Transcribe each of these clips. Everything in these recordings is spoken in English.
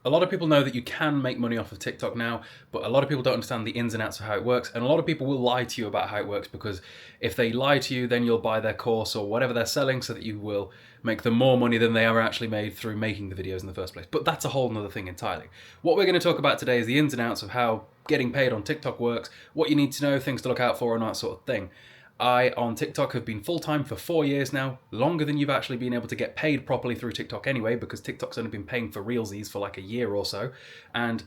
A lot of people know that you can make money off of TikTok now, but a lot of people don't understand the ins and outs of how it works. And a lot of people will lie to you about how it works, because if they lie to you, then you'll buy their course or whatever they're selling so that you will make them more money than they ever actually made through making the videos in the first place. But that's a whole nother thing entirely. What we're going to talk about today is the ins and outs of how getting paid on TikTok works, what you need to know, things to look out for, and that sort of thing. I, on TikTok, have been full-time for 4 years now, longer than you've actually been able to get paid properly through TikTok anyway, because TikTok's only been paying for Reelsies for like a year or so, and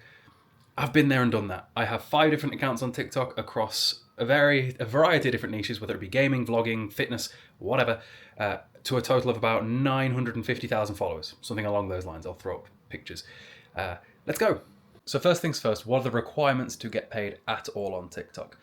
I've been there and done that. I have 5 different accounts on TikTok across a variety of different niches, whether it be gaming, vlogging, fitness, whatever, to a total of about 950,000 followers, something along those lines. I'll throw up pictures. Let's go. So first things first, what are the requirements to get paid at all on TikTok?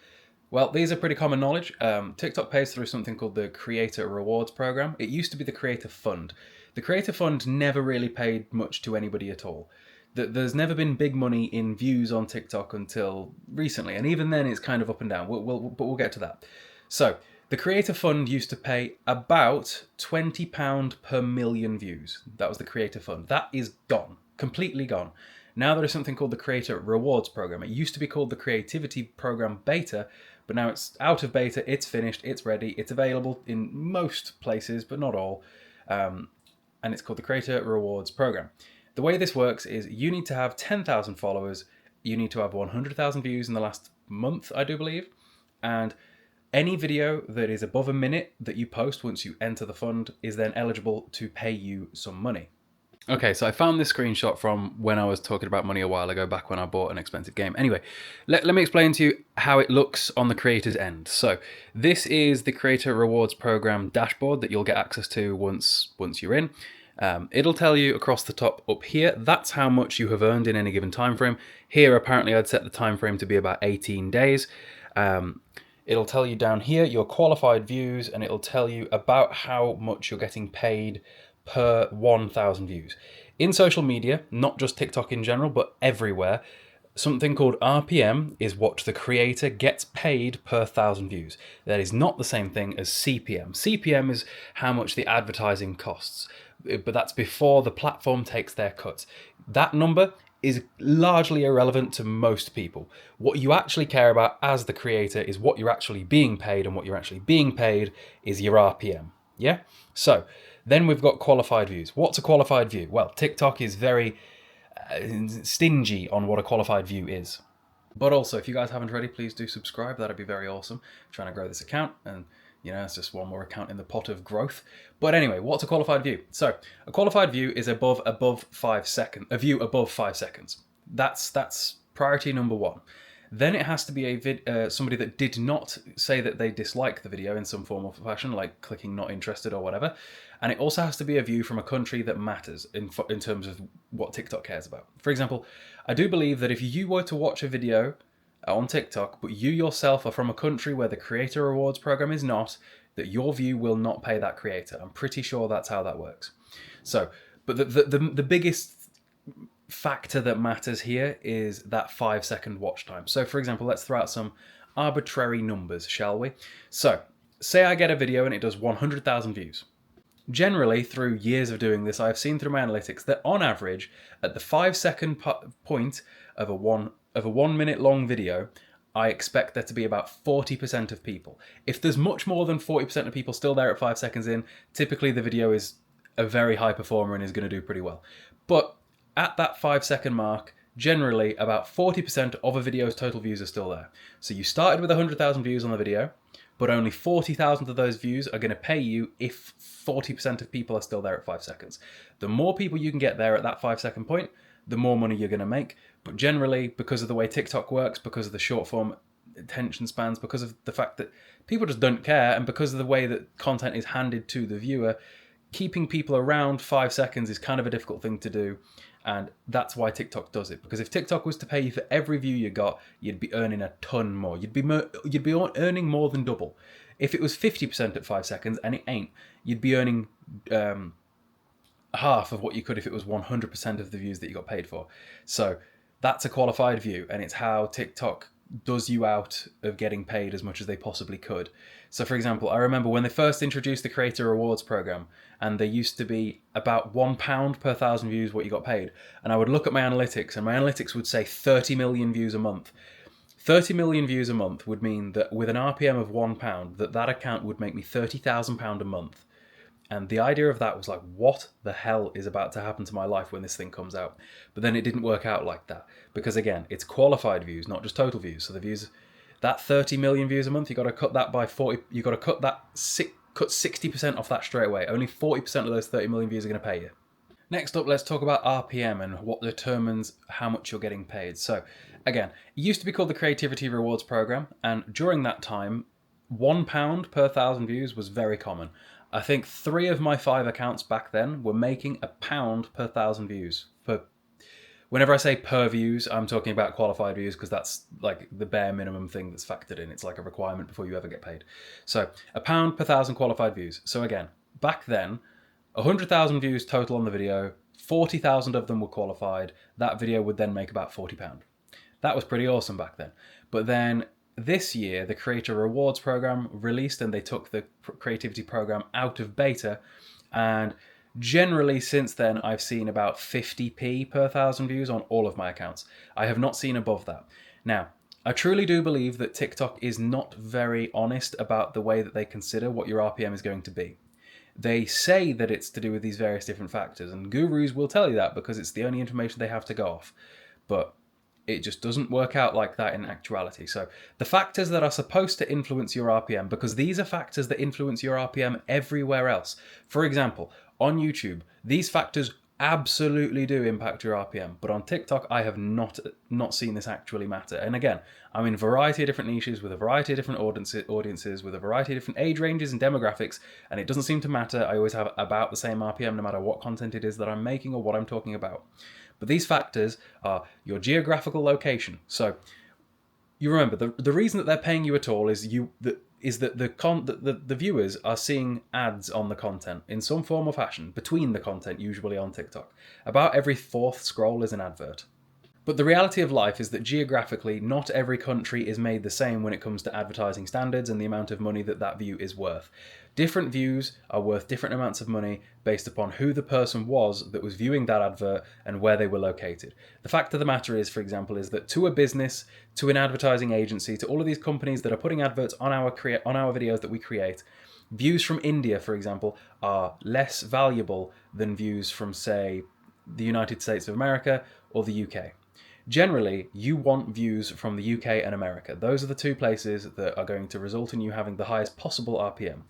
Well, these are pretty common knowledge. TikTok pays through something called the Creator Rewards Program. It used to be the Creator Fund. The Creator Fund never really paid much to anybody at all. There's never been big money in views on TikTok until recently, and even then it's kind of up and down. But we'll get to that. So the Creator Fund used to pay about £20 per million views. That was the Creator Fund. That is gone, completely gone. Now there is something called the Creator Rewards Program. It used to be called the Creativity Program Beta, but now it's out of beta, it's finished, it's ready, it's available in most places, but not all, and it's called the Creator Rewards Program. The way this works is you need to have 10,000 followers, you need to have 100,000 views in the last month, I do believe, and any video that is above a minute that you post once you enter the fund is then eligible to pay you some money. Okay, so I found this screenshot from when I was talking about money a while ago, back when I bought an expensive game. Anyway, let me explain to you how it looks on the creator's end. So this is the Creator Rewards Program dashboard that you'll get access to once you're in. It'll tell you across the top up here, that's how much you have earned in any given time frame. Here, apparently, I'd set the time frame to be about 18 days. It'll tell you down here your qualified views, and it'll tell you about how much you're getting paid per 1,000 views. In social media, not just TikTok in general, but everywhere, something called RPM is what the creator gets paid per 1,000 views. That is not the same thing as CPM. CPM is how much the advertising costs, but that's before the platform takes their cuts. That number is largely irrelevant to most people. What you actually care about as the creator is what you're actually being paid, and what you're actually being paid is your RPM. Yeah? So then we've got qualified views. What's a qualified view? Well, TikTok is very stingy on what a qualified view is. But also, if you guys haven't already, please do subscribe. That'd be very awesome. I'm trying to grow this account, and it's just one more account in the pot of growth. But anyway, what's a qualified view? So a qualified view is above 5 seconds. A view above 5 seconds. That's priority number one. Then it has to be somebody that did not say that they dislike the video in some form or fashion, like clicking not interested or whatever. And it also has to be a view from a country that matters in terms of what TikTok cares about. For example, I do believe that if you were to watch a video on TikTok, but you yourself are from a country where the Creator Rewards Program is not, that your view will not pay that creator. I'm pretty sure that's how that works. So, but the biggest factor that matters here is that 5 second watch time. So for example, let's throw out some arbitrary numbers, shall we? So say I get a video and it does 100,000 views. Generally, through years of doing this, I've seen through my analytics that on average, at the 5 second point of a 1 minute long video, I expect there to be about 40% of people. If there's much more than 40% of people still there at 5 seconds in, typically the video is a very high performer and is going to do pretty well. But at that 5 second mark, generally about 40% of a video's total views are still there. So you started with 100,000 views on the video, but only 40,000 of those views are going to pay you if 40% of people are still there at 5 seconds. The more people you can get there at that 5 second point, the more money you're going to make. But generally, because of the way TikTok works, because of the short form attention spans, because of the fact that people just don't care, and because of the way that content is handed to the viewer, keeping people around 5 seconds is kind of a difficult thing to do. And that's why TikTok does it. Because if TikTok was to pay you for every view you got, you'd be earning a ton more. You'd be earning more than double. If it was 50% at 5 seconds, and it ain't, you'd be earning half of what you could if it was 100% of the views that you got paid for. So that's a qualified view, and it's how TikTok does you out of getting paid as much as they possibly could. So for example, I remember when they first introduced the creator rewards program, and there used to be about £1 per 1,000 views what you got paid. And I would look at my analytics, and my analytics would say 30 million views a month. 30 million views a month would mean that with an RPM of £1, that account would make me £30,000 a month. And the idea of that was like, what the hell is about to happen to my life when this thing comes out? But then it didn't work out like that. Because again, it's qualified views, not just total views. So the views, that 30 million views a month, you got to cut that by 40, you got to cut 60% off that straight away. Only 40% of those 30 million views are going to pay you. Next up, let's talk about RPM and what determines how much you're getting paid. So again, it used to be called the Creativity Rewards Program. And during that time, £1 per 1,000 views was very common. I think 3 of my 5 accounts back then were making £1 per 1,000 views. Whenever I say per views, I'm talking about qualified views because that's like the bare minimum thing that's factored in. It's like a requirement before you ever get paid. So £1 per 1,000 qualified views. So again, back then, 100,000 views total on the video, 40,000 of them were qualified. That video would then make about £40. That was pretty awesome back then. But then this year, the Creator Rewards Program released, and they took the creativity program out of beta. And generally since then, I've seen about 50p per 1,000 views on all of my accounts. I have not seen above that. Now, I truly do believe that TikTok is not very honest about the way that they consider what your RPM is going to be. They say that it's to do with these various different factors, and gurus will tell you that because it's the only information they have to go off. But it just doesn't work out like that in actuality. So the factors that are supposed to influence your RPM, because these are factors that influence your RPM everywhere else. For example, on YouTube, these factors absolutely do impact your RPM, but on TikTok, I have not seen this actually matter. And again, I'm in a variety of different niches with a variety of different audiences with a variety of different age ranges and demographics, and it doesn't seem to matter. I always have about the same RPM no matter what content it is that I'm making or what I'm talking about. But these factors are your geographical location. So you remember, the reason that they're paying you at all is that the viewers are seeing ads on the content in some form or fashion between the content, usually on TikTok. About every 4th scroll is an advert. But the reality of life is that geographically, not every country is made the same when it comes to advertising standards and the amount of money that view is worth. Different views are worth different amounts of money based upon who the person was that was viewing that advert and where they were located. The fact of the matter is, for example, is that to a business, to an advertising agency, to all of these companies that are putting adverts on our videos that we create, views from India, for example, are less valuable than views from, say, the United States of America or the UK. Generally, you want views from the UK and America. Those are the 2 places that are going to result in you having the highest possible RPM.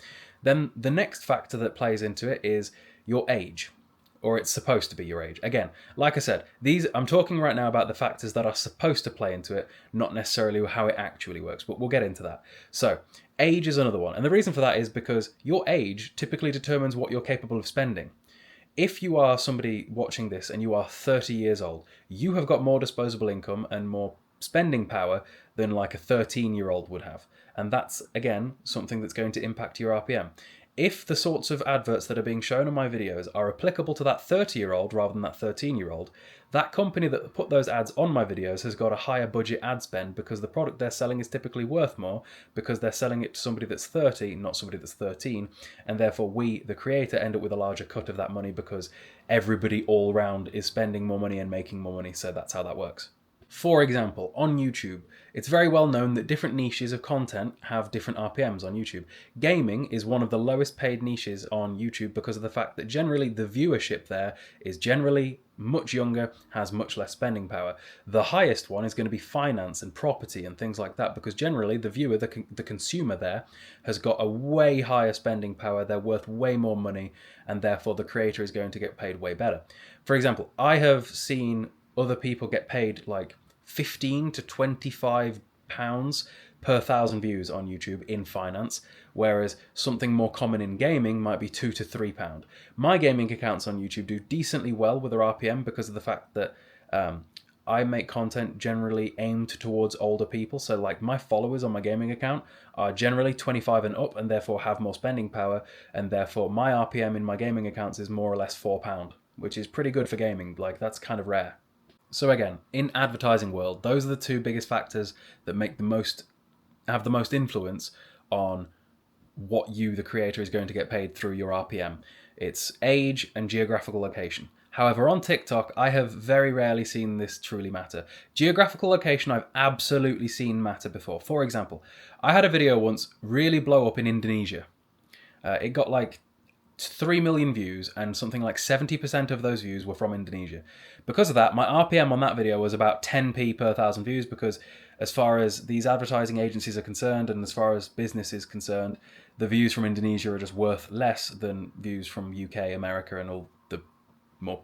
Then the next factor that plays into it is your age, or it's supposed to be your age. Again, like I said, I'm talking right now about the factors that are supposed to play into it, not necessarily how it actually works, but we'll get into that. So, age is another one. And the reason for that is because your age typically determines what you're capable of spending. If you are somebody watching this and you are 30 years old, you have got more disposable income and more spending power than like a 13-year-old would have. And that's, again, something that's going to impact your RPM. If the sorts of adverts that are being shown on my videos are applicable to that 30-year-old rather than that 13-year-old, that company that put those ads on my videos has got a higher budget ad spend because the product they're selling is typically worth more because they're selling it to somebody that's 30, not somebody that's 13, and therefore we, the creator, end up with a larger cut of that money because everybody all round is spending more money and making more money, so that's how that works. For example, on YouTube, it's very well known that different niches of content have different RPMs on YouTube. Gaming is one of the lowest paid niches on YouTube because of the fact that generally the viewership there is generally much younger, has much less spending power. The highest one is going to be finance and property and things like that because generally the viewer, the consumer there, has got a way higher spending power, they're worth way more money, and therefore the creator is going to get paid way better. For example, I have seen other people get paid like 15 to 25 pounds per 1,000 views on YouTube in finance, whereas something more common in gaming might be £2 to £3. My gaming accounts on YouTube do decently well with their RPM because of the fact that I make content generally aimed towards older people. So like my followers on my gaming account are generally 25 and up and therefore have more spending power, and therefore my RPM in my gaming accounts is more or less £4, which is pretty good for gaming. Like that's kind of rare. So again, in advertising world, those are the two biggest factors that have the most influence on what you, the creator, is going to get paid through your RPM. It's age and geographical location. However, on TikTok, I have very rarely seen this truly matter. Geographical location, I've absolutely seen matter before. For example, I had a video once really blow up in Indonesia. It got like 3 million views, and something like 70% of those views were from Indonesia. Because of that, my RPM on that video was about 10p per 1,000 views, because as far as these advertising agencies are concerned, and as far as business is concerned, the views from Indonesia are just worth less than views from UK, America, and all the more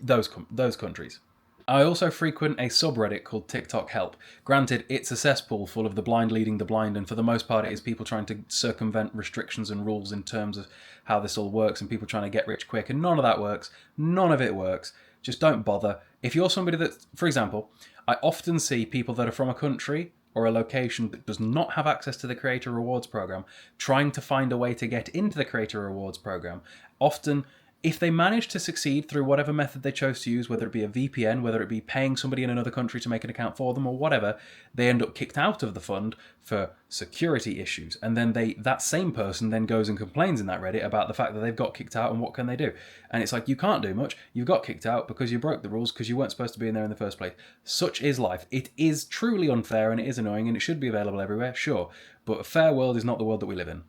those countries. I also frequent a subreddit called TikTok Help. Granted, it's a cesspool full of the blind leading the blind, and for the most part it is people trying to circumvent restrictions and rules in terms of how this all works, and people trying to get rich quick, and none of that works. None of it works. Just don't bother. If you're somebody that, for example, I often see people that are from a country or a location that does not have access to the Creator Rewards program trying to find a way to get into the Creator Rewards program. Often, if they manage to succeed through whatever method they chose to use, whether it be a VPN, whether it be paying somebody in another country to make an account for them or whatever, they end up kicked out of the fund for security issues. And then that same person then goes and complains in that Reddit about the fact that they've got kicked out, and what can they do? And it's like, you can't do much. You've got kicked out because you broke the rules, because you weren't supposed to be in there in the first place. Such is life. It is truly unfair, and it is annoying, and it should be available everywhere, sure. But a fair world is not the world that we live in.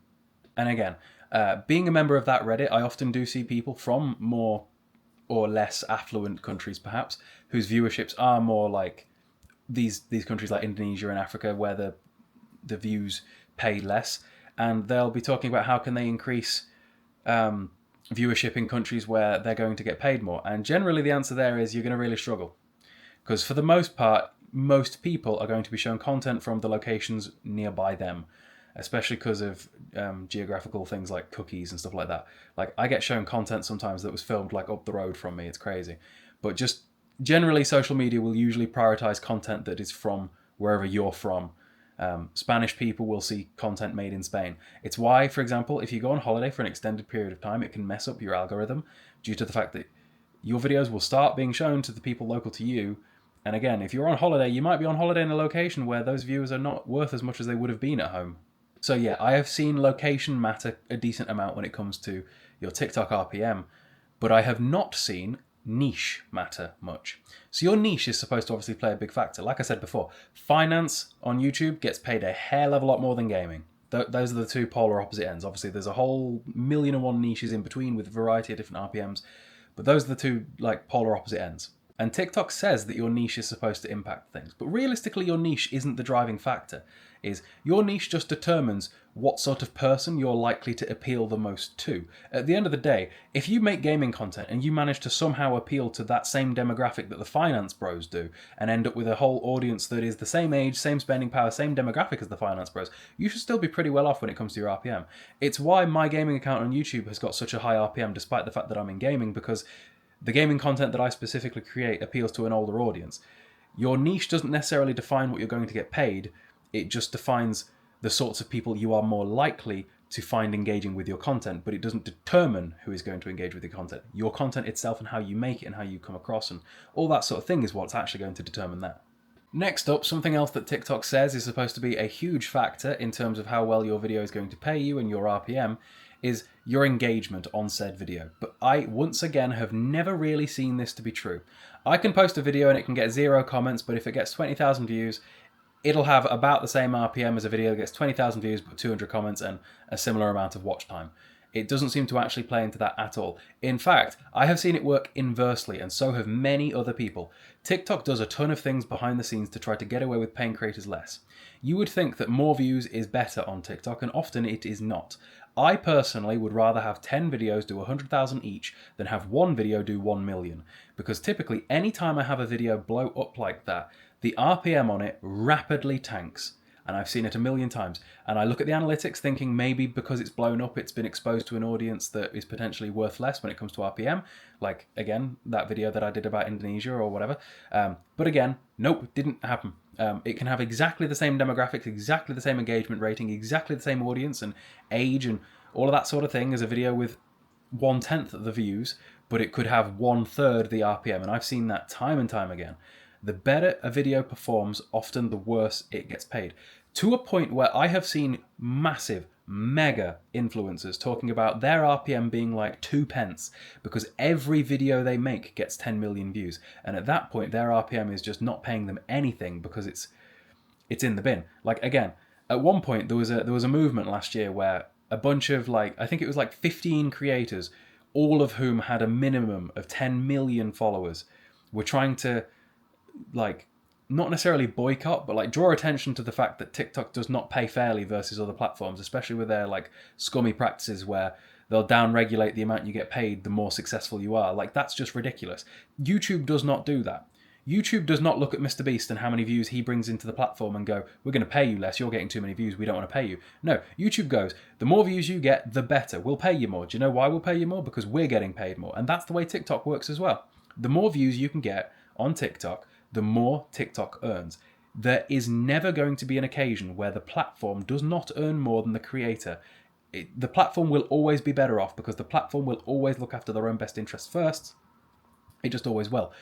And again, being a member of that Reddit, I often do see people from more or less affluent countries, perhaps, whose viewerships are more like these countries like Indonesia and Africa, where the views pay less, and they'll be talking about how can they increase viewership in countries where they're going to get paid more. And generally the answer there is you're going to really struggle, because for the most part, most people are going to be shown content from the locations nearby them, especially because of geographical things like cookies and stuff like that. Like, I get shown content sometimes that was filmed like up the road from me. It's crazy. But just generally, social media will usually prioritize content that is from wherever you're from. Spanish people will see content made in Spain. It's why, for example, if you go on holiday for an extended period of time, it can mess up your algorithm due to the fact that your videos will start being shown to the people local to you. And again, if you're on holiday, you might be on holiday in a location where those viewers are not worth as much as they would have been at home. So yeah, I have seen location matter a decent amount when it comes to your TikTok RPM, but I have not seen niche matter much. So your niche is supposed to obviously play a big factor. Like I said before, finance on YouTube gets paid a hell of a lot more than gaming. Those are the two polar opposite ends. Obviously, there's a whole 1,000,001 niches in between with a variety of different RPMs, but those are the two like polar opposite ends. And TikTok says that your niche is supposed to impact things, but realistically your niche isn't the driving factor. Your niche just determines what sort of person you're likely to appeal the most to. At the end of the day, if you make gaming content and you manage to somehow appeal to that same demographic that the finance bros do, and end up with a whole audience that is the same age, same spending power, same demographic as the finance bros, you should still be pretty well off when it comes to your RPM. It's why my gaming account on YouTube has got such a high RPM despite the fact that I'm in gaming, because the gaming content that I specifically create appeals to an older audience. Your niche doesn't necessarily define what you're going to get paid. It just defines the sorts of people you are more likely to find engaging with your content, but it doesn't determine who is going to engage with your content. Your content itself and how you make it and how you come across and all that sort of thing is what's actually going to determine that. Next up, something else that TikTok says is supposed to be a huge factor in terms of how well your video is going to pay you and your RPM is your engagement on said video. But I, once again, have never really seen this to be true. I can post a video and it can get 0 comments, but if it gets 20,000 views, it'll have about the same RPM as a video that gets 20,000 views but 200 comments and a similar amount of watch time. It doesn't seem to actually play into that at all. In fact, I have seen it work inversely, and so have many other people. TikTok does a ton of things behind the scenes to try to get away with paying creators less. You would think that more views is better on TikTok, and often it is not. I personally would rather have 10 videos do 100,000 each than have one video do 1 million, because typically any time I have a video blow up like that, the RPM on it rapidly tanks. And I've seen it 1,000,000 times. And I look at the analytics thinking maybe because it's blown up, it's been exposed to an audience that is potentially worth less when it comes to RPM. Like, again, that video that I did about Indonesia or whatever. But again, nope, didn't happen. It can have exactly the same demographics, exactly the same engagement rating, exactly the same audience and age and all of that sort of thing as a video with 1/10 of the views, but it could have 1/3 the RPM. And I've seen that time and time again. The better a video performs, often the worse it gets paid. To a point where I have seen massive, mega influencers talking about their RPM being like 2p because every video they make gets 10 million views. And at that point, their RPM is just not paying them anything because it's in the bin. Like, again, at one point there was a movement last year where a bunch of, like, I think it was like 15 creators, all of whom had a minimum of 10 million followers, were trying to, like, not necessarily boycott, but like draw attention to the fact that TikTok does not pay fairly versus other platforms, especially with their like scummy practices where they'll down-regulate the amount you get paid the more successful you are. Like, that's just ridiculous. YouTube does not do that. YouTube does not look at Mr. Beast and how many views he brings into the platform and go, we're going to pay you less, you're getting too many views, we don't want to pay you. No, YouTube goes, the more views you get, the better. We'll pay you more. Do you know why we'll pay you more? Because we're getting paid more. And that's the way TikTok works as well. The more views you can get on TikTok, the more TikTok earns. There is never going to be an occasion where the platform does not earn more than the creator. The platform will always be better off because the platform will always look after their own best interests first. It just always will.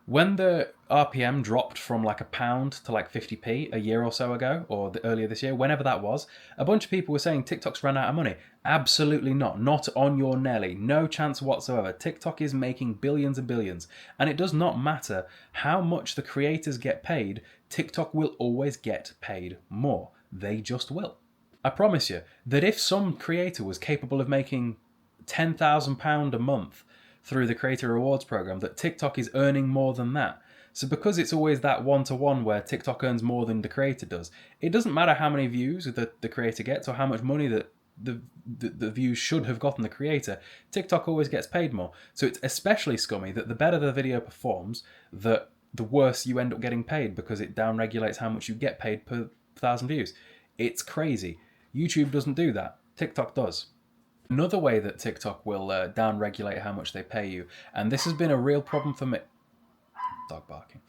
When the RPM dropped from like £1 to like 50p a year or so ago, or earlier this year, whenever that was, a bunch of people were saying TikTok's run out of money. Absolutely not. Not on your Nelly. No chance whatsoever. TikTok is making billions and billions. And it does not matter how much the creators get paid, TikTok will always get paid more. They just will. I promise you that if some creator was capable of making £10,000 a month through the creator rewards program, that TikTok is earning more than that. So because it's always that one-to-one where TikTok earns more than the creator does, it doesn't matter how many views the creator gets or how much money that the views should have gotten the creator, TikTok always gets paid more. So it's especially scummy that the better the video performs, that the worse you end up getting paid because it down-regulates how much you get paid per 1,000 views. It's crazy. YouTube doesn't do that. TikTok does. Another way that TikTok will down-regulate how much they pay you, and this has been a real problem for me... Dog barking.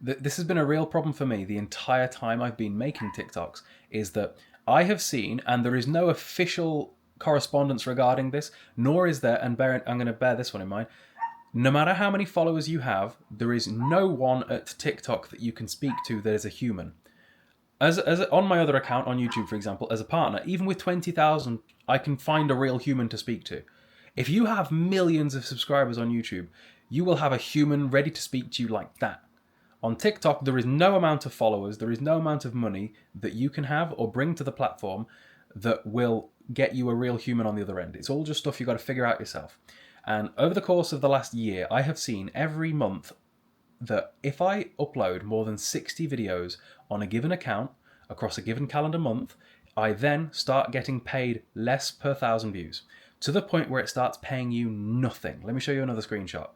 This has been a real problem for me the entire time I've been making TikToks, is that I have seen, and there is no official correspondence regarding this, nor is there, and I'm going to bear this one in mind, no matter how many followers you have, there is no one at TikTok that you can speak to that is a human. As on my other account on YouTube, for example, as a partner, even with 20,000, I can find a real human to speak to. If you have millions of subscribers on YouTube, you will have a human ready to speak to you like that. On TikTok, there is no amount of followers, there is no amount of money that you can have or bring to the platform that will get you a real human on the other end. It's all just stuff you've got to figure out yourself. And over the course of the last year, I have seen every month that if I upload more than 60 videos on a given account across a given calendar month, I then start getting paid less per 1,000 views, to the point where it starts paying you nothing. Let me show you another screenshot.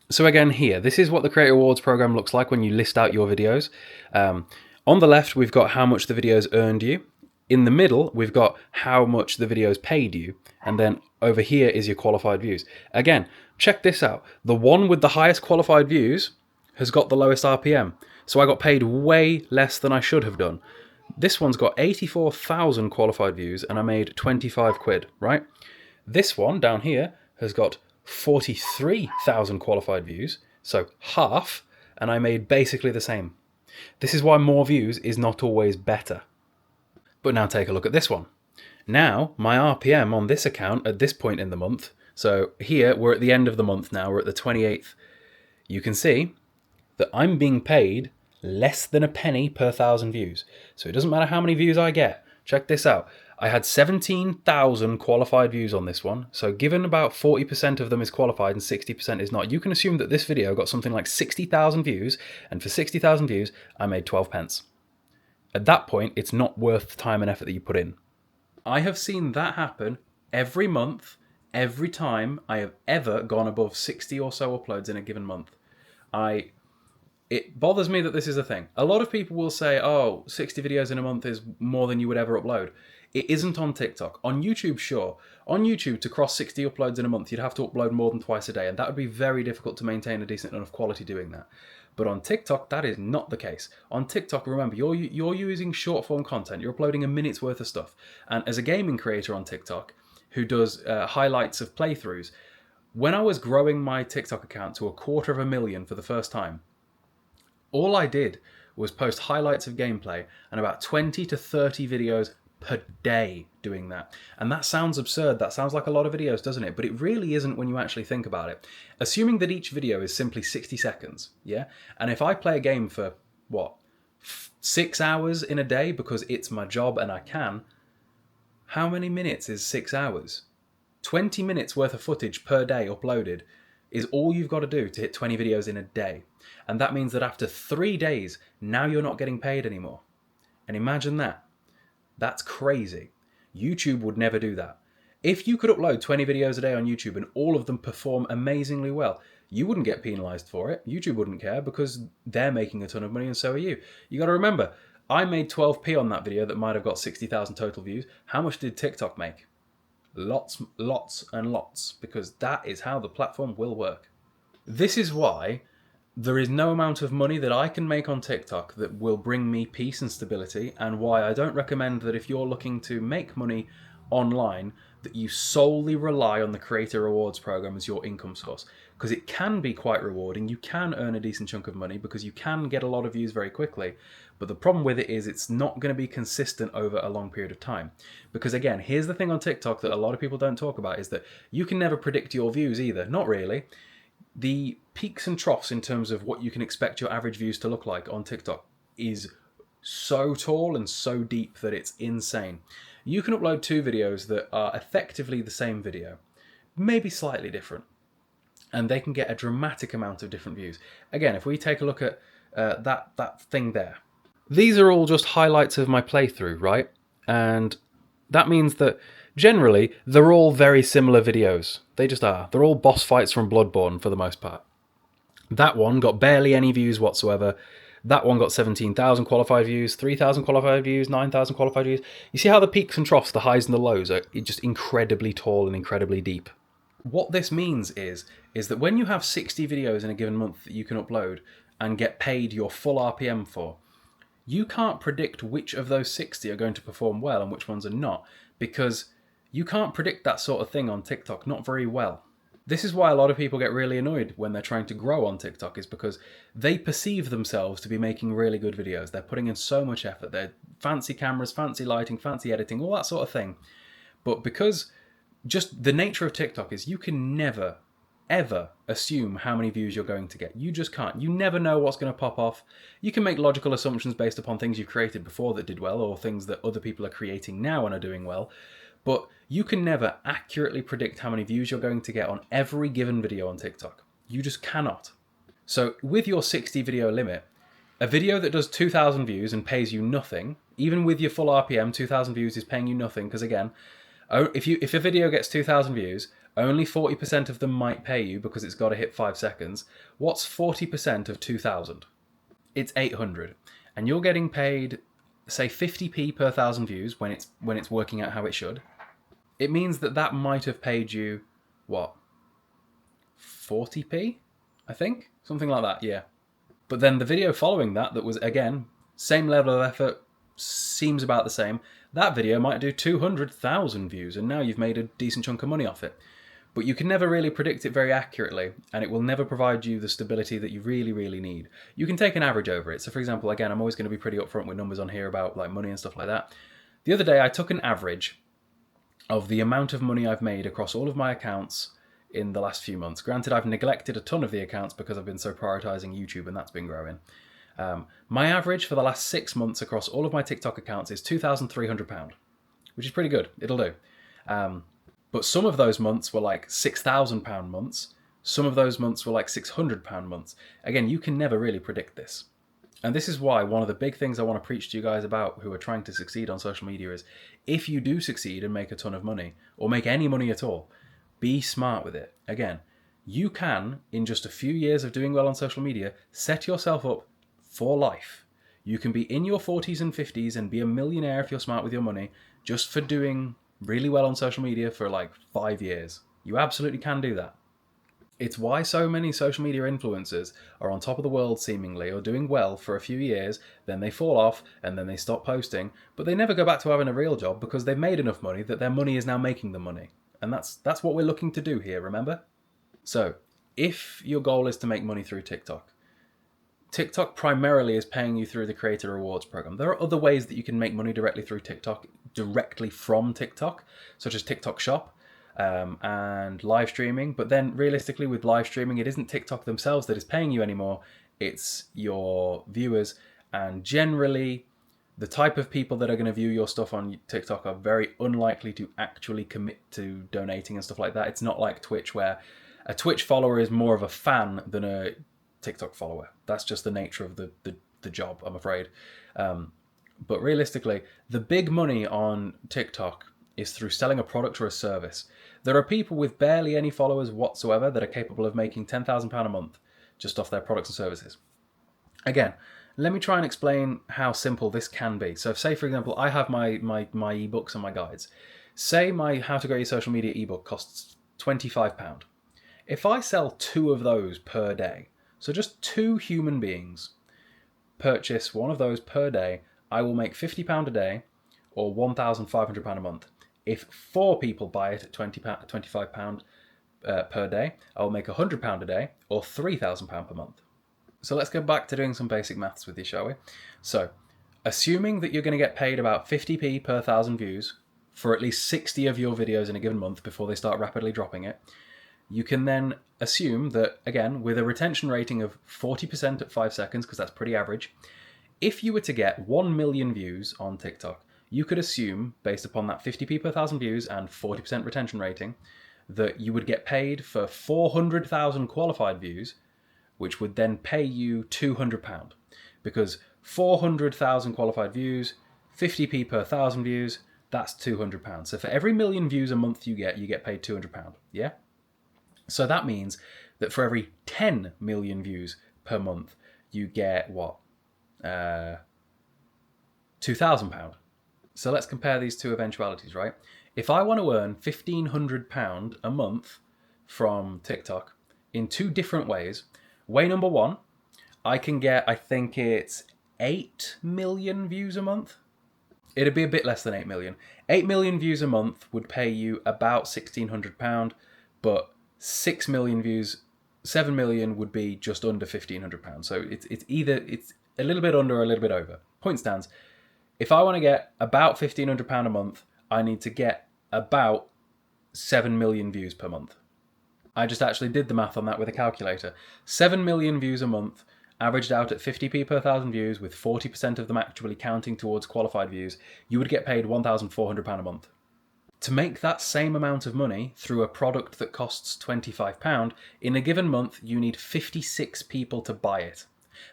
So again here, this is what the Creator Awards program looks like when you list out your videos. On the left, we've got how much the videos earned you. In the middle, we've got how much the videos paid you. And then over here is your qualified views. Again, check this out. The one with the highest qualified views has got the lowest RPM. So I got paid way less than I should have done. This one's got 84,000 qualified views and I made 25 quid, right? This one down here has got 43,000 qualified views, so half, and I made basically the same. This is why more views is not always better. But now take a look at this one. Now, my RPM on this account at this point in the month, so here we're at the end of the month now, we're at the 28th, you can see that I'm being paid less than a penny per 1,000 views. So it doesn't matter how many views I get. Check this out. I had 17,000 qualified views on this one. So given about 40% of them is qualified and 60% is not, you can assume that this video got something like 60,000 views, and for 60,000 views, I made 12p. At that point, it's not worth the time and effort that you put in. I have seen that happen every month, every time I have ever gone above 60 or so uploads in a given month. It bothers me that this is a thing. A lot of people will say, oh, 60 videos in a month is more than you would ever upload. It isn't on TikTok. On YouTube, sure. On YouTube, to cross 60 uploads in a month, you'd have to upload more than twice a day, and that would be very difficult to maintain a decent enough quality doing that. But on TikTok, that is not the case. On TikTok, remember, you're using short-form content. You're uploading a minute's worth of stuff. And as a gaming creator on TikTok, who does highlights of playthroughs. When I was growing my TikTok account to 250,000 for the first time, all I did was post highlights of gameplay and about 20 to 30 videos per day doing that. And that sounds absurd. That sounds like a lot of videos, doesn't it? But it really isn't when you actually think about it. Assuming that each video is simply 60 seconds, yeah? And if I play a game for, 6 hours in a day because it's my job and I can, how many minutes is 6 hours? 20 minutes worth of footage per day uploaded is all you've got to do to hit 20 videos in a day. And that means that after 3 days, now you're not getting paid anymore. And imagine that. That's crazy. YouTube would never do that. If you could upload 20 videos a day on YouTube and all of them perform amazingly well, you wouldn't get penalized for it. YouTube wouldn't care because they're making a ton of money and so are you. You got to remember, I made 12p on that video that might have got 60,000 total views. How much did TikTok make? Lots and lots, because that is how the platform will work. This is why there is no amount of money that I can make on TikTok that will bring me peace and stability, and why I don't recommend that if you're looking to make money online that you solely rely on the creator rewards program as your income source, because it can be quite rewarding. You can earn a decent chunk of money because you can get a lot of views very quickly, but the problem with it is it's not going to be consistent over a long period of time. Because again, here's the thing on TikTok that a lot of people don't talk about, is that you can never predict your views either. Not really. The peaks and troughs in terms of what you can expect your average views to look like on TikTok is so tall and so deep that it's insane. You can upload 2 videos that are effectively the same video, maybe slightly different, and they can get a dramatic amount of different views. Again, if we take a look at that thing there, these are all just highlights of my playthrough, right? And that means that generally they're all very similar videos. They just are. They're all boss fights from Bloodborne for the most part. That one got barely any views whatsoever. That one got 17,000 qualified views, 3,000 qualified views, 9,000 qualified views. You see how the peaks and troughs, the highs and the lows, are just incredibly tall and incredibly deep. What this means is that when you have 60 videos in a given month that you can upload and get paid your full RPM for, you can't predict which of those 60 are going to perform well and which ones are not, because you can't predict that sort of thing on TikTok, not very well. This is why a lot of people get really annoyed when they're trying to grow on TikTok, is because they perceive themselves to be making really good videos. They're putting in so much effort. They're fancy cameras, fancy lighting, fancy editing, all that sort of thing. But because just the nature of TikTok is you can never, ever assume how many views you're going to get. You just can't. You never know what's going to pop off. You can make logical assumptions based upon things you've created before that did well, or things that other people are creating now and are doing well. But you can never accurately predict how many views you're going to get on every given video on TikTok. You just cannot. So with your 60 video limit, a video that does 2,000 views and pays you nothing, even with your full RPM, 2,000 views is paying you nothing, because again, if a video gets 2,000 views, only 40% of them might pay you because it's got to hit 5 seconds. What's 40% of 2,000? It's 800. And you're getting paid, say, 50p per 1,000 views when it's working out how it should. It means that might have paid you, 40p? I think? Something like that, yeah. But then the video following that was, again, same level of effort, seems about the same. That video might do 200,000 views, and now you've made a decent chunk of money off it. But you can never really predict it very accurately, and it will never provide you the stability that you really, really need. You can take an average over it. So for example, again, I'm always going to be pretty upfront with numbers on here about like money and stuff like that. The other day I took an average of the amount of money I've made across all of my accounts in the last few months. Granted, I've neglected a ton of the accounts because I've been so prioritizing YouTube, and that's been growing. My average for the last 6 months across all of my TikTok accounts is £2,300, which is pretty good. It'll do. But some of those months were like £6,000 months. Some of those months were like £600 months. Again, you can never really predict this. And this is why one of the big things I want to preach to you guys about who are trying to succeed on social media is, if you do succeed and make a ton of money, or make any money at all, be smart with it. Again, you can, in just a few years of doing well on social media, set yourself up for life. You can be in your 40s and 50s and be a millionaire if you're smart with your money, just for doing really well on social media for like 5 years. You absolutely can do that. It's why so many social media influencers are on top of the world seemingly, or doing well for a few years, then they fall off and then they stop posting, but they never go back to having a real job because they've made enough money that their money is now making them money. And that's what we're looking to do here, remember? So, if your goal is to make money through TikTok, TikTok primarily is paying you through the Creator Rewards program. There are other ways that you can make money directly through TikTok, directly from TikTok, such as TikTok Shop and live streaming. But then realistically with live streaming, it isn't TikTok themselves that is paying you anymore. It's your viewers. And generally, the type of people that are going to view your stuff on TikTok are very unlikely to actually commit to donating and stuff like that. It's not like Twitch, where a Twitch follower is more of a fan than a TikTok follower. That's just the nature of the job, I'm afraid. But realistically, the big money on TikTok is through selling a product or a service. There are people with barely any followers whatsoever that are capable of making £10,000 a month just off their products and services. Again, let me try and explain how simple this can be. So say, for example, I have my ebooks and my guides. Say my How to Grow Your Social Media ebook costs £25. If I sell 2 of those per day, so just 2 human beings purchase one of those per day, I will make £50 a day or £1,500 a month. If 4 people buy it at £25 per day, I will make £100 a day or £3,000 per month. So let's go back to doing some basic maths with you, shall we? So, assuming that you're going to get paid about 50p per 1,000 views for at least 60 of your videos in a given month before they start rapidly dropping it, you can then assume that, again, with a retention rating of 40% at 5 seconds, because that's pretty average, if you were to get 1 million views on TikTok, you could assume, based upon that 50p per 1,000 views and 40% retention rating, that you would get paid for 400,000 qualified views, which would then pay you £200. Because 400,000 qualified views, 50p per 1,000 views, that's £200. So for every million views a month you get paid £200, yeah? So that means that for every 10 million views per month, you get what? £2,000. So let's compare these two eventualities, right? If I want to earn £1,500 a month from TikTok in 2 different ways, way number 1, I can get, I think it's 8 million views a month. It'd be a bit less than 8 million. 8 million views a month would pay you about £1,600, but 6 million views, 7 million would be just under £1,500. So it's a little bit under or a little bit over. Point stands. If I want to get about £1,500 a month, I need to get about 7 million views per month. I just actually did the math on that with a calculator. 7 million views a month, averaged out at 50p per 1,000 views, with 40% of them actually counting towards qualified views, you would get paid £1,400 a month. To make that same amount of money through a product that costs £25, in a given month you need 56 people to buy it.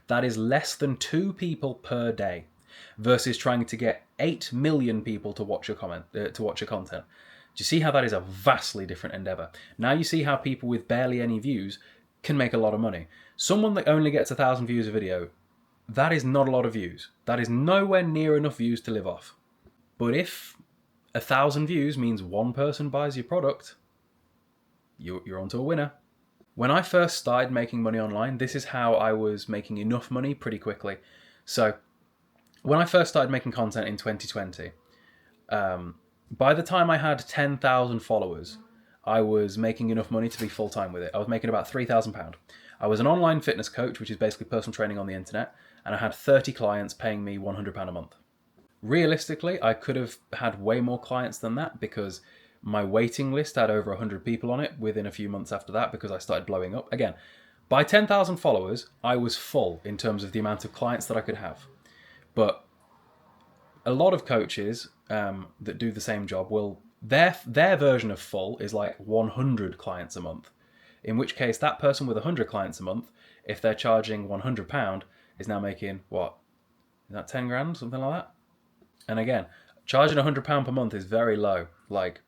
That is less than 2 people per day, versus trying to get 8 million people to watch your content. Do you see how that is a vastly different endeavour? Now you see how people with barely any views can make a lot of money. Someone that only gets 1,000 views a video, that is not a lot of views. That is nowhere near enough views to live off. But if 1,000 views means 1 person buys your product, you're onto a winner. When I first started making money online, this is how I was making enough money pretty quickly. So when I first started making content in 2020, by the time I had 10,000 followers, I was making enough money to be full-time with it. I was making about £3,000. I was an online fitness coach, which is basically personal training on the internet, and I had 30 clients paying me £100 a month. Realistically, I could have had way more clients than that because my waiting list had over 100 people on it within a few months after that because I started blowing up. Again, by 10,000 followers, I was full in terms of the amount of clients that I could have. But a lot of coaches that do the same job will, their version of full is like 100 clients a month. In which case, that person with 100 clients a month, if they're charging £100, is now making, what? Is that 10 grand? Something like that? And again, charging £100 per month is very low. Like,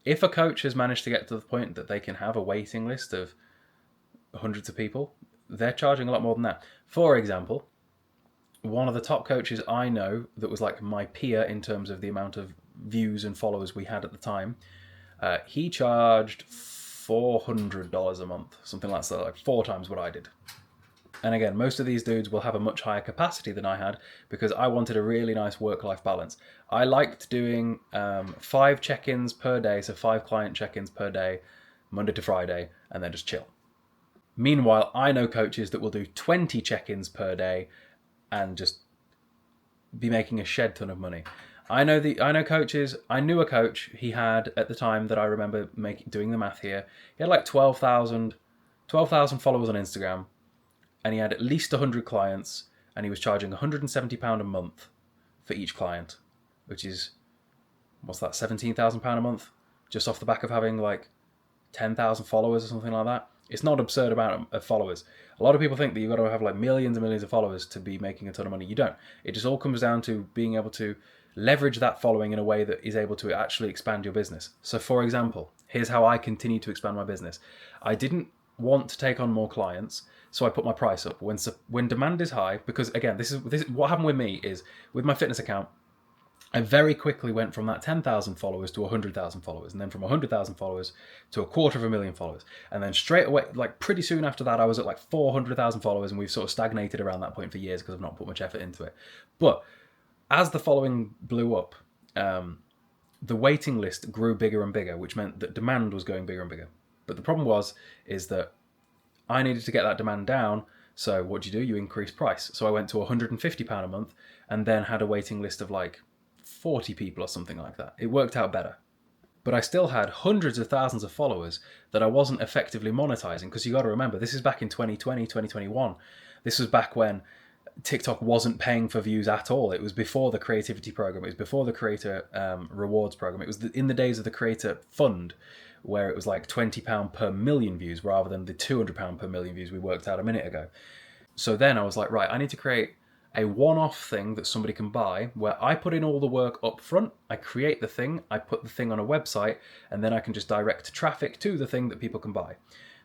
if a coach has managed to get to the point that they can have a waiting list of hundreds of people, they're charging a lot more than that. For example, one of the top coaches I know that was like my peer in terms of the amount of views and followers we had at the time, he charged $400 a month, something like that, like 4 times what I did. And again, most of these dudes will have a much higher capacity than I had because I wanted a really nice work-life balance. I liked doing 5 check-ins per day, so 5 client check-ins per day, Monday to Friday, and then just chill. Meanwhile, I know coaches that will do 20 check-ins per day and just be making a shed ton of money. I know coaches. I knew a coach. He had, at the time that I remember doing the math here, he had like 12,000 followers on Instagram, and he had at least 100 clients, and he was charging £170 a month for each client, which is, what's that, £17,000 a month, just off the back of having like 10,000 followers or something like that. It's not an absurd amount of followers. A lot of people think that you've got to have like millions and millions of followers to be making a ton of money. You don't. It just all comes down to being able to leverage that following in a way that is able to actually expand your business. So for example, here's how I continue to expand my business. I didn't want to take on more clients, so I put my price up when demand is high, because again, this is what happened with me is with my fitness account. I very quickly went from that 10,000 followers to 100,000 followers, and then from 100,000 followers to 250,000 followers. And then straight away, like pretty soon after that, I was at like 400,000 followers, and we've sort of stagnated around that point for years because I've not put much effort into it. But as the following blew up, the waiting list grew bigger and bigger, which meant that demand was going bigger and bigger. But the problem is that I needed to get that demand down. So what do? You increase price. So I went to £150 a month and then had a waiting list of like 40 people or something like that. It worked out better. But I still had hundreds of thousands of followers that I wasn't effectively monetizing, because you got to remember, this is back in 2020, 2021. This was back when TikTok wasn't paying for views at all. It was before the creativity program. It was before the creator rewards program. It was in the days of the creator fund, where it was like £20 per million views rather than the £200 per million views we worked out a minute ago. So then I was like, right, I need to create a one-off thing that somebody can buy, where I put in all the work up front, I create the thing, I put the thing on a website, and then I can just direct traffic to the thing that people can buy.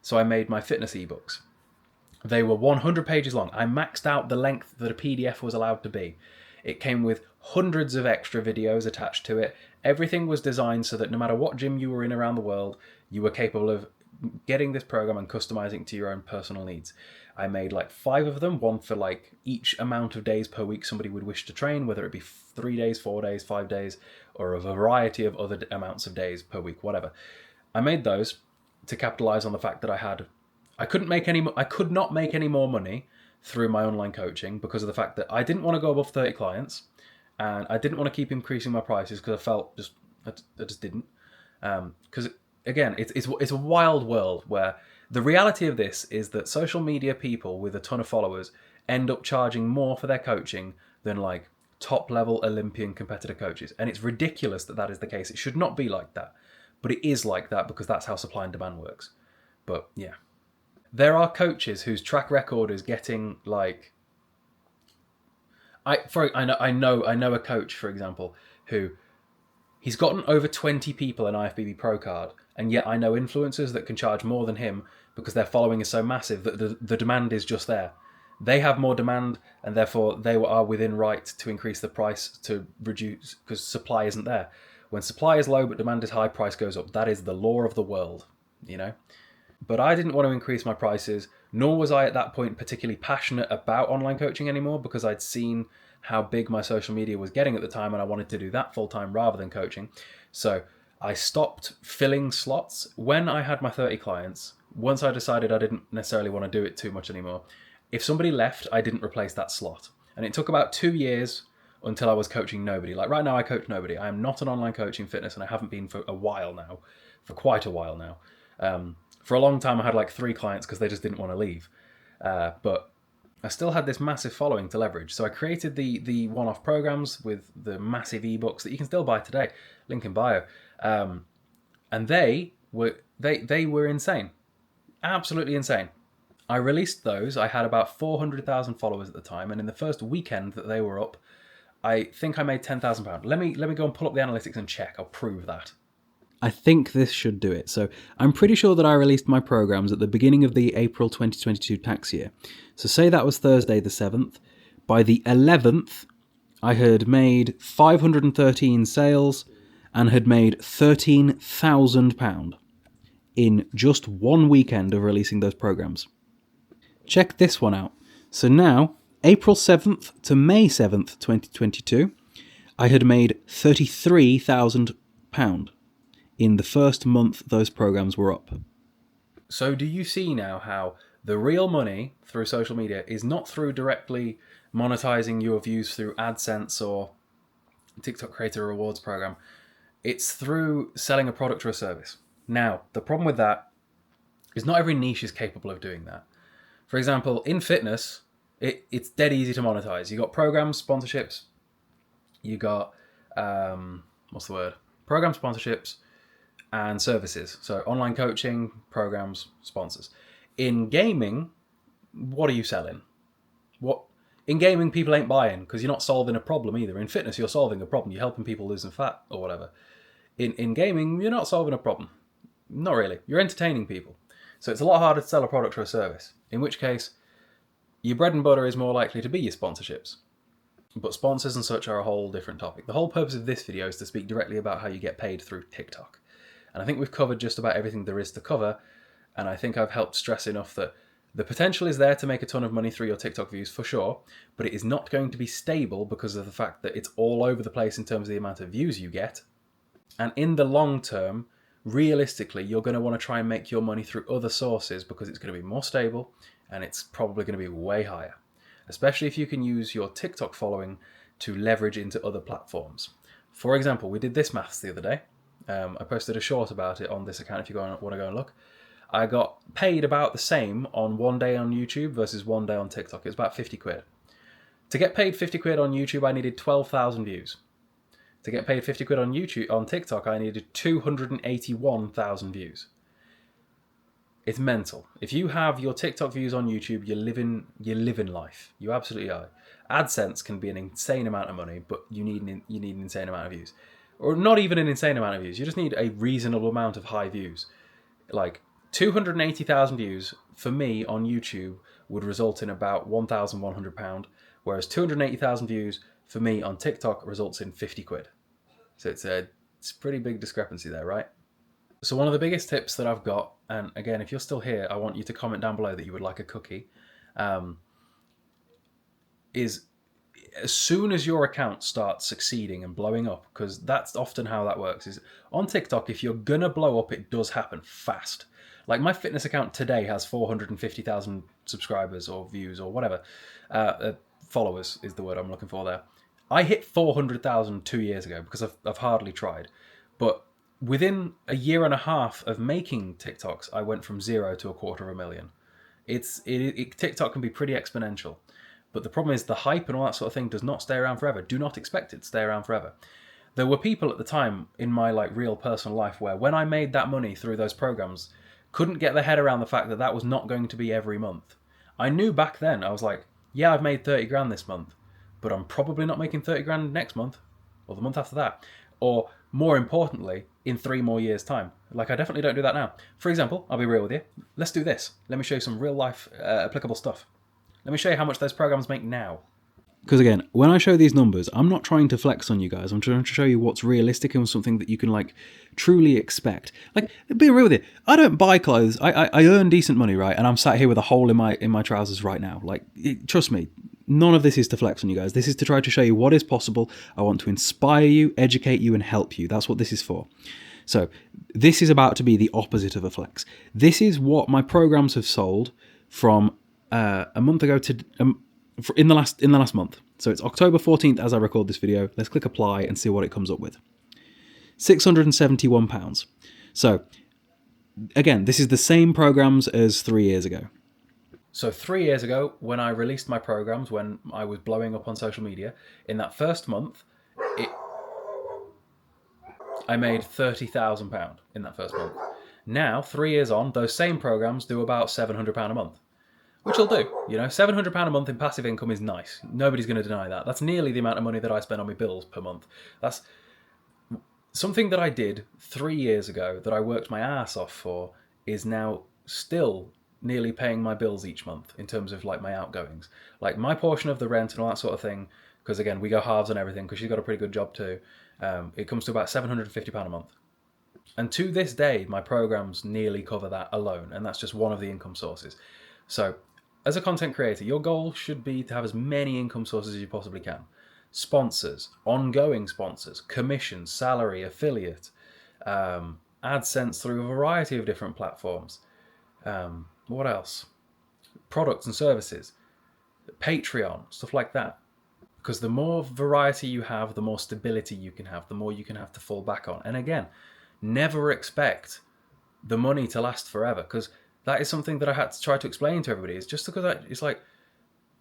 So I made my fitness ebooks. They were 100 pages long. I maxed out the length that a PDF was allowed to be. It came with hundreds of extra videos attached to it. Everything was designed so that no matter what gym you were in around the world, you were capable of getting this program and customizing it to your own personal needs. I made like 5 of them, one for like each amount of days per week somebody would wish to train, whether it be 3 days, 4 days, 5 days, or a variety of other amounts of days per week, whatever. I made those to capitalize on the fact that I could not make any more money through my online coaching, because of the fact that I didn't want to go above 30 clients, and I didn't want to keep increasing my prices because I felt I just didn't. Because again, it's a wild world where the reality of this is that social media people with a ton of followers end up charging more for their coaching than like top level Olympian competitor coaches. And it's ridiculous that that is the case. It should not be like that, but it is like that because that's how supply and demand works. But yeah, there are coaches whose track record is getting like, I know a coach, for example, who he's gotten over 20 people an IFBB Pro card, and yet I know influencers that can charge more than him because their following is so massive that the demand is just there. They have more demand, and therefore they are within right to increase the price to reduce, because supply isn't there. When supply is low but demand is high, price goes up. That is the law of the world, you know? But I didn't want to increase my prices, nor was I at that point particularly passionate about online coaching anymore, because I'd seen how big my social media was getting at the time, and I wanted to do that full time rather than coaching. So I stopped filling slots. When I had my 30 clients, once I decided I didn't necessarily want to do it too much anymore, if somebody left, I didn't replace that slot. And it took about 2 years until I was coaching nobody. Like right now, I coach nobody. I am not an online coach in fitness, and I haven't been for quite a while now. For a long time, I had like 3 clients because they just didn't want to leave. But I still had this massive following to leverage. So I created the one-off programs with the massive ebooks that you can still buy today, link in bio. And they were insane, absolutely insane. I released those. I had about 400,000 followers at the time, and in the first weekend that they were up, I think I made £10,000. Let me go and pull up the analytics and check. I'll prove that. I think this should do it. So I'm pretty sure that I released my programs at the beginning of the April 2022 tax year. So say that was Thursday the 7th. By the 11th, I had made 513 sales and had made £13,000 in just one weekend of releasing those programs. Check this one out. So now, April 7th to May 7th, 2022, I had made £33,000 in the first month those programs were up. So do you see now how the real money through social media is not through directly monetizing your views through AdSense or TikTok Creator Rewards program? It's through selling a product or a service. Now, the problem with that is not every niche is capable of doing that. For example, in fitness, it's dead easy to monetize. You got programs, sponsorships. You got programs, sponsorships, and services. So online coaching, programs, sponsors. In gaming, what are you selling? In gaming, people ain't buying because you're not solving a problem either. In fitness, you're solving a problem. You're helping people losing fat or whatever. In gaming, you're not solving a problem. Not really. You're entertaining people. So it's a lot harder to sell a product or a service. In which case, your bread and butter is more likely to be your sponsorships. But sponsors and such are a whole different topic. The whole purpose of this video is to speak directly about how you get paid through TikTok. And I think we've covered just about everything there is to cover. And I think I've helped stress enough that the potential is there to make a ton of money through your TikTok views for sure, but it is not going to be stable because of the fact that it's all over the place in terms of the amount of views you get. And in the long term, realistically, you're going to want to try and make your money through other sources because it's going to be more stable and it's probably going to be way higher, especially if you can use your TikTok following to leverage into other platforms. For example, we did this maths the other day. I posted a short about it on this account if you want to go and look. I got paid about the same on one day on YouTube versus one day on TikTok. It was about 50 quid. To get paid 50 quid on YouTube, I needed 12,000 views. To get paid 50 quid on TikTok, I needed 281,000 views. It's mental. If you have your TikTok views on YouTube, you're living life. You absolutely are. AdSense can be an insane amount of money, but you need an insane amount of views. Or not even an insane amount of views. You just need a reasonable amount of high views. Like 280,000 views for me on YouTube would result in about £1,100, whereas 280,000 views for me on TikTok results in 50 quid. So it's a pretty big discrepancy there, right? So one of the biggest tips that I've got, and again, if you're still here, I want you to comment down below that you would like a cookie, is as soon as your account starts succeeding and blowing up, because that's often how that works, is on TikTok, if you're gonna blow up, it does happen fast. Like my fitness account today has 450,000 subscribers or views or whatever. Followers is the word I'm looking for there. I hit 400,000 2 years ago because I've hardly tried. But within a year and a half of making TikToks, I went from 0 to 250,000. TikTok can be pretty exponential. But the problem is the hype and all that sort of thing does not stay around forever. Do not expect it to stay around forever. There were people at the time in my real personal life where when I made that money through those programs, couldn't get their head around the fact that that was not going to be every month. I knew back then, I was like, yeah, I've made 30 grand this month, but I'm probably not making 30 grand next month or the month after that. Or more importantly, in 3 more years' time. I definitely don't do that now. For example, I'll be real with you. Let's do this. Let me show you some real life applicable stuff. Let me show you how much those programs make now. Because again, when I show these numbers, I'm not trying to flex on you guys. I'm trying to show you what's realistic and something that you can truly expect. Be real with you. I don't buy clothes. I earn decent money, right? And I'm sat here with a hole in my trousers right now. Trust me, none of this is to flex on you guys. This is to try to show you what is possible. I want to inspire you, educate you, and help you. That's what this is for. So this is about to be the opposite of a flex. This is what my programs have sold from a month ago to in the last month. So it's October 14th as I record this video. Let's click apply and see what it comes up with. £671. So again, this is the same programs as 3 years ago. So 3 years ago, when I released my programs, when I was blowing up on social media, in that first month, I made £30,000 in that first month. Now, 3 years on, those same programs do about £700 a month. Which will do. £700 a month in passive income is nice. Nobody's going to deny that. That's nearly the amount of money that I spend on my bills per month. That's something that I did 3 years ago that I worked my ass off for is now still nearly paying my bills each month in terms of my outgoings. My portion of the rent and all that sort of thing, because again, we go halves on everything because she's got a pretty good job too. It comes to about £750 a month. And to this day, my programs nearly cover that alone, and that's just one of the income sources. So, as a content creator, your goal should be to have as many income sources as you possibly can. Sponsors, ongoing sponsors, commissions, salary, affiliate, AdSense through a variety of different platforms. What else? Products and services, Patreon, stuff like that. Because the more variety you have, the more stability you can have, the more you can have to fall back on. And again, never expect the money to last forever, because that is something that I had to try to explain to everybody. It's just because it's like,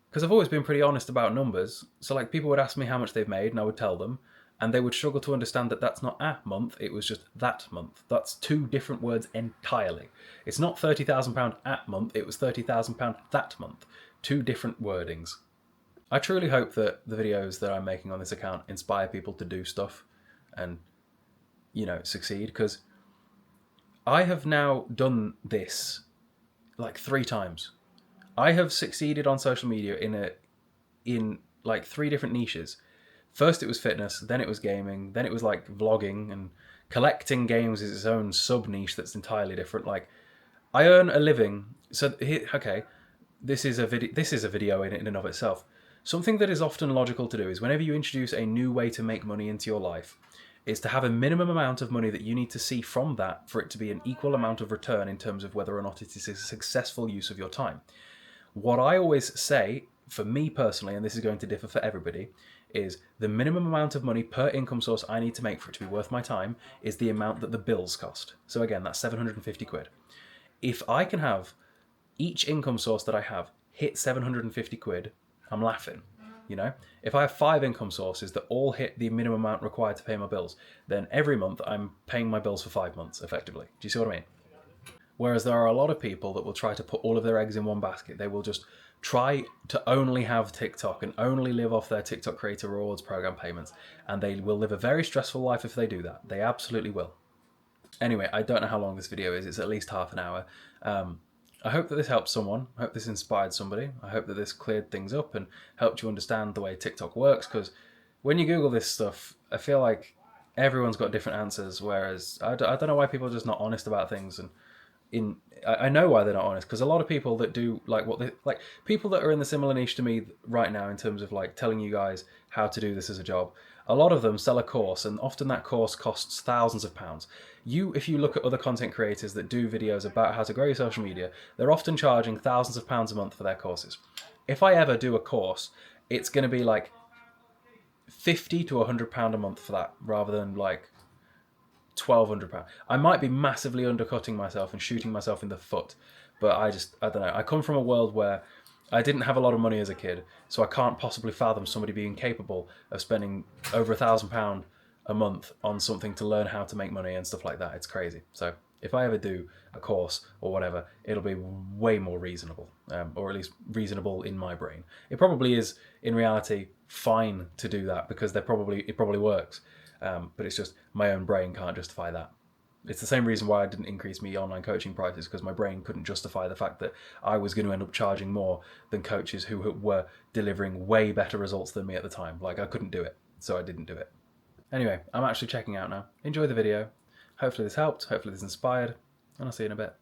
because I've always been pretty honest about numbers. So like people would ask me how much they've made and I would tell them, and they would struggle to understand that that's not a month, it was just that month. That's two different words entirely. It's not £30,000 at month, it was £30,000 that month. Two different wordings. I truly hope that the videos that I'm making on this account inspire people to do stuff and, succeed, because I have now done this like 3 times. I have succeeded on social media in like 3 different niches. First it was fitness, then it was gaming, then it was like vlogging, and collecting games is its own sub niche that's entirely different. Like I earn a living. So okay, this is a video in and of itself. Something that is often logical to do is whenever you introduce a new way to make money into your life, is to have a minimum amount of money that you need to see from that for it to be an equal amount of return in terms of whether or not it is a successful use of your time. What I always say, for me personally, and this is going to differ for everybody, is the minimum amount of money per income source I need to make for it to be worth my time is the amount that the bills cost. So again, that's 750 quid. If I can have each income source that I have hit 750 quid, I'm laughing. If I have 5 income sources that all hit the minimum amount required to pay my bills, then every month I'm paying my bills for 5 months, effectively. Do you see what I mean? Whereas there are a lot of people that will try to put all of their eggs in one basket. They will just try to only have TikTok and only live off their TikTok Creator Rewards program payments, and they will live a very stressful life if they do that. They absolutely will. Anyway, I don't know how long this video is. It's at least half an hour. I hope that this helped someone. I hope this inspired somebody. I hope that this cleared things up and helped you understand the way TikTok works, because when you Google this stuff, I feel like everyone's got different answers, whereas I don't know why people are just not honest about things. And I know why they're not honest, because a lot of people that do people that are in the similar niche to me right now in terms of like telling you guys how to do this as a job, a lot of them sell a course, and often that course costs thousands of pounds. If you look at other content creators that do videos about how to grow your social media, they're often charging thousands of pounds a month for their courses. If I ever do a course, it's going to be like £50 to £100 a month for that, rather than like £1,200. I might be massively undercutting myself and shooting myself in the foot, but I don't know. I come from a world where I didn't have a lot of money as a kid, so I can't possibly fathom somebody being capable of spending over £1,000 a month on something to learn how to make money and stuff like that. It's crazy. So if I ever do a course or whatever, it'll be way more reasonable, or at least reasonable in my brain. It probably is in reality fine to do that, because it probably works. But it's just my own brain can't justify that. It's the same reason why I didn't increase my online coaching prices, because my brain couldn't justify the fact that I was going to end up charging more than coaches who were delivering way better results than me at the time. Like, I couldn't do it, so I didn't do it. Anyway, I'm actually checking out now. Enjoy the video. Hopefully this helped, hopefully this inspired, and I'll see you in a bit.